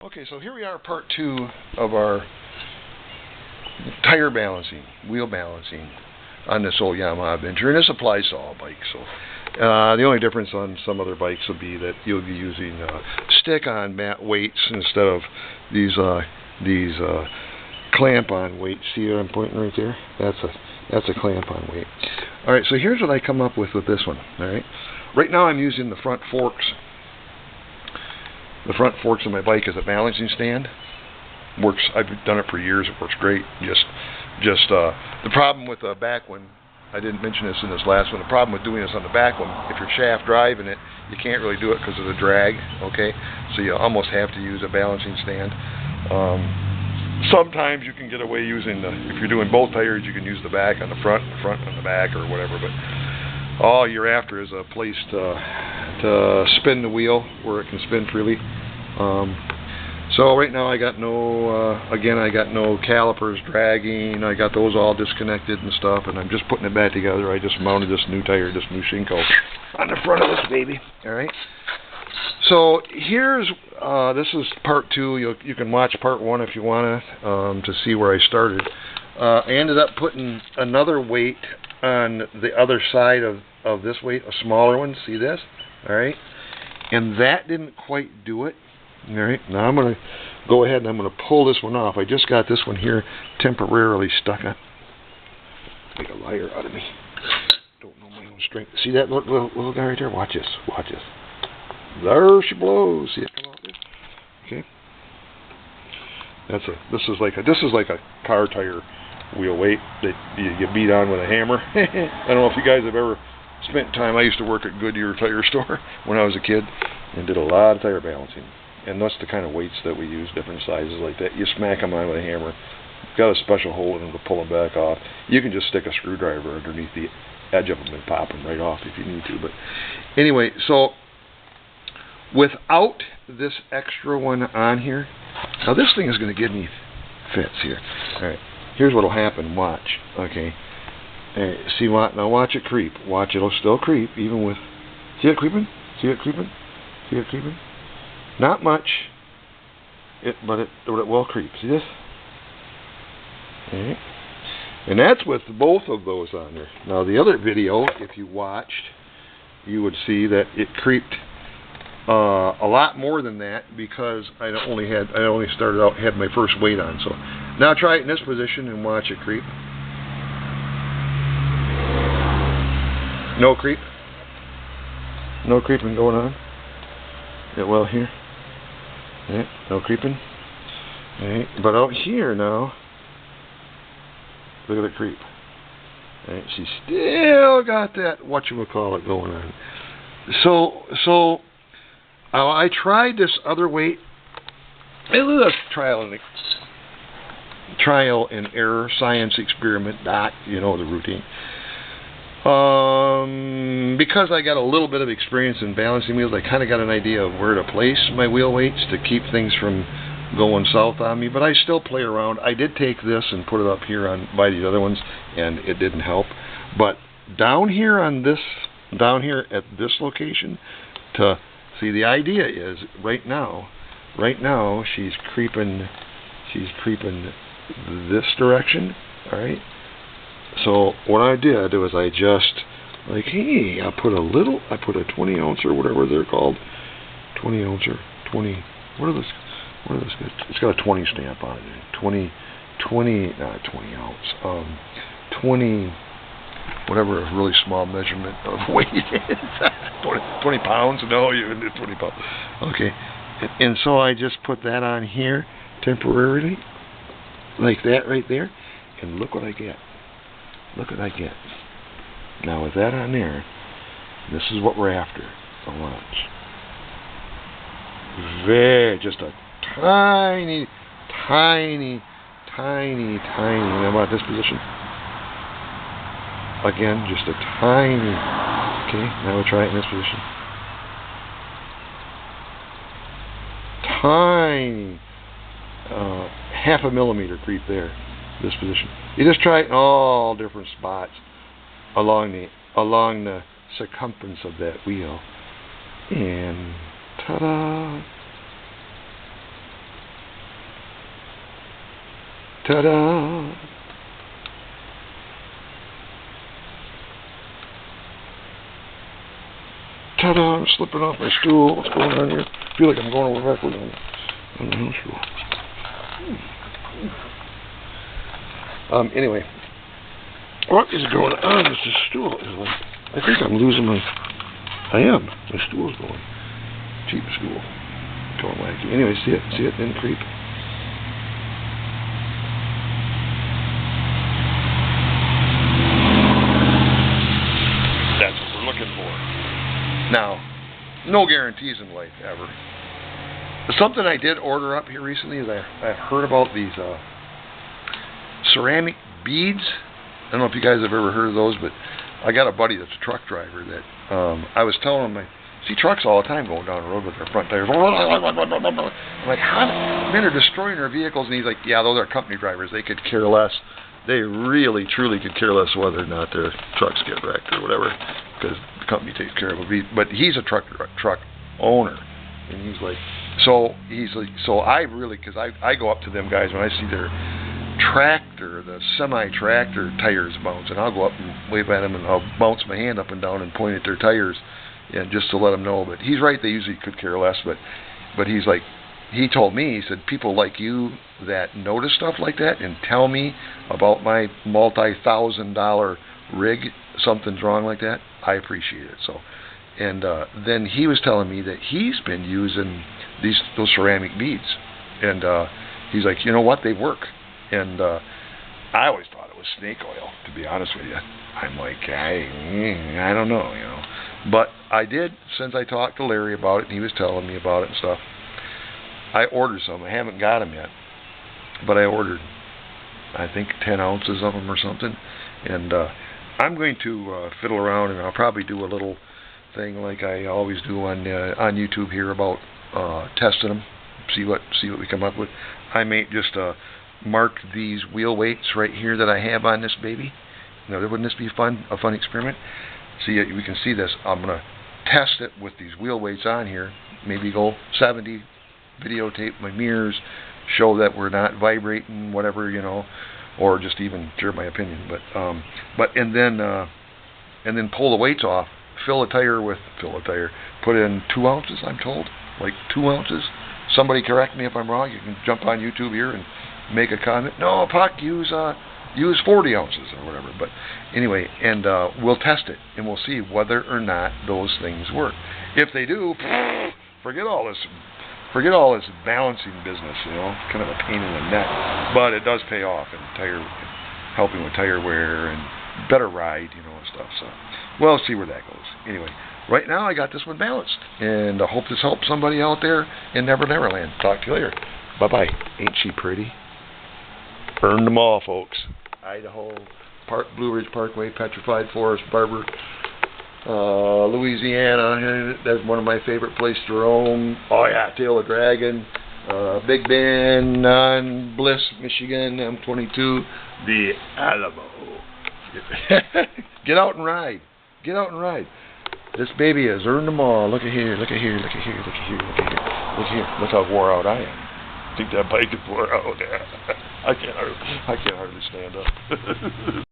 Okay, so here we are, part 2 of our tire balancing, wheel balancing on this old Yamaha Adventure, and this applies to all bikes. So the only difference on some other bikes will be that you'll be using stick-on mat weights instead of these clamp-on weights. See what I'm pointing right there? That's a clamp-on weight. All right, so here's what I come up with this one. All right, right now I'm using the front forks. The front forks of my bike as a balancing stand. Works. I've done it for years. It works great. Just the problem with the back one, I didn't mention this in this last one. The problem with doing this on the back one, if you're shaft driving it, you can't really do it because of the drag. Okay, so you almost have to use a balancing stand. Sometimes you can get away using if you're doing both tires, you can use the back on the front on the back, or whatever. But all you're after is a place to spin the wheel where it can spin freely. So right now I got no calipers dragging. I got those all disconnected and stuff, and I'm just putting it back together. I just mounted this new tire, this new Shinko, on the front of this baby. All right. So here's this is part 2. You can watch part 1 if you want to see where I started. I ended up putting another weight on the other side of this weight, a smaller one. See this? All right. And that didn't quite do it. All right. Now I'm going to go ahead and I'm going to pull this one off. I just got this one here temporarily stuck on. Make a liar out of me. Don't know my own strength. See that little guy right there? Watch this. Watch this. There she blows. See it come out there? Okay. This is like a car tire wheel weight that you beat on with a hammer. I don't know if you guys have ever spent time. I used to work at Goodyear Tire Store when I was a kid and did a lot of tire balancing. And that's the kind of weights that we use, different sizes like that. You smack them on with a hammer. Got a special hole in them to pull them back off. You can just stick a screwdriver underneath the edge of them and pop them right off if you need to. But anyway, so without this extra one on here, now this thing is going to give me fits here. All right, here's what will happen. Watch. Okay. See what? Now watch it creep. Watch, it'll still creep even with. See it creeping? See it creeping? See it creeping? Not much, but it will creep. See this? Okay. And that's with both of those on there. Now the other video, if you watched, you would see that it creeped a lot more than that because I only started out, had my first weight on. So now try it in this position and watch it creep. No creep. No creeping going on. It will here. Right, no creeping. Right, but out here now, look at the creep. Right, she still got that whatchamacallit going on. So I tried this other weight. It was a trial and error, science experiment. You know the routine. Because I got a little bit of experience in balancing wheels, I kind of got an idea of where to place my wheel weights to keep things from going south on me, but I still play around. I did take this and put it up here by these other ones, and it didn't help. But down here at this location, to see, the idea is right now she's creeping this direction, all right? So what I did was I just I put a 20 ounce or whatever they're called, 20 ounce or 20. What are those? It's got a 20 stamp on it. 20 whatever a really small measurement of weight is. 20 pounds? No, you 20 pounds. Okay, and so I just put that on here temporarily, like that right there, and look what I get. Look what I get. Now with that on there, this is what we're after. So watch. Just a tiny. How about this position? Again, just a tiny. Okay, now we'll try it in this position. Tiny. Half a millimeter creep there. This position. You just try it in all different spots along the circumference of that wheel, and ta-da! Ta-da! Ta-da! I'm slipping off my stool. What's going on here? I feel like I'm going over backwards on the house stool. Anyway, what is going on with this stool? I think I'm losing my... I am. My stool's going. Cheap stool. Going wacky. Anyway, see it? See it? Then creep. That's what we're looking for. Now, no guarantees in life, ever. Something I did order up here recently is I heard about these ceramic beads. I don't know if you guys have ever heard of those, but I got a buddy that's a truck driver that I was telling him, I see trucks all the time going down the road with their front tires. I'm like, how? Men are destroying their vehicles, and he's like, yeah, those are company drivers. They could care less. They really, truly could care less whether or not their trucks get wrecked or whatever, because the company takes care of it. But he's a truck owner, and he's like, so I really, because I go up to them guys when I see their tractor, the semi-tractor tires bounce, and I'll go up and wave at them, and I'll bounce my hand up and down and point at their tires, and just to let them know. But he's right, they usually could care less, but he's like, he told me, he said, people like you that notice stuff like that and tell me about my multi-$1,000 rig, something's wrong like that, I appreciate it. So, and then he was telling me that he's been using those ceramic beads, and he's like, you know what, they work. And I always thought it was snake oil, to be honest with you. I'm like, I don't know, you know. But I did, since I talked to Larry about it, and he was telling me about it and stuff, I ordered some. I haven't got them yet, but I ordered, I think, 10 ounces of them or something. And I'm going to fiddle around, and I'll probably do a little thing like I always do on YouTube here about testing them, see what we come up with. I may just mark these wheel weights right here that I have on this baby. Now, wouldn't this be a fun experiment? See, we can see this. I'm going to test it with these wheel weights on here. Maybe go 70, videotape my mirrors, show that we're not vibrating, whatever, you know, or just even share my opinion. And then pull the weights off. Fill a tire, put in 2 ounces, I'm told, like 2 ounces. Somebody correct me if I'm wrong. You can jump on YouTube here and make a comment. No, Puck, use 40 ounces or whatever. But anyway, and we'll test it, and we'll see whether or not those things work. If they do, forget all this balancing business, you know, kind of a pain in the neck. But it does pay off in helping with tire wear and better ride, you know, and stuff. So we'll see where that goes. Anyway, right now I got this one balanced, and I hope this helps somebody out there in Never Never Land. Talk to you later. Bye-bye. Ain't she pretty? Burned them all, folks. Idaho, Blue Ridge Parkway, Petrified Forest, Barber, Louisiana. That's one of my favorite places to roam. Oh yeah, Tail of Dragon, Big Bend, Bliss, Michigan, M22, the Alamo. Get out and ride. Get out and ride. This baby has earned them all. Look at here, look at here, look at here, look at here, look at here. Look at here. Look how wore out I am. I think that bike is wore out. I can't hardly stand up.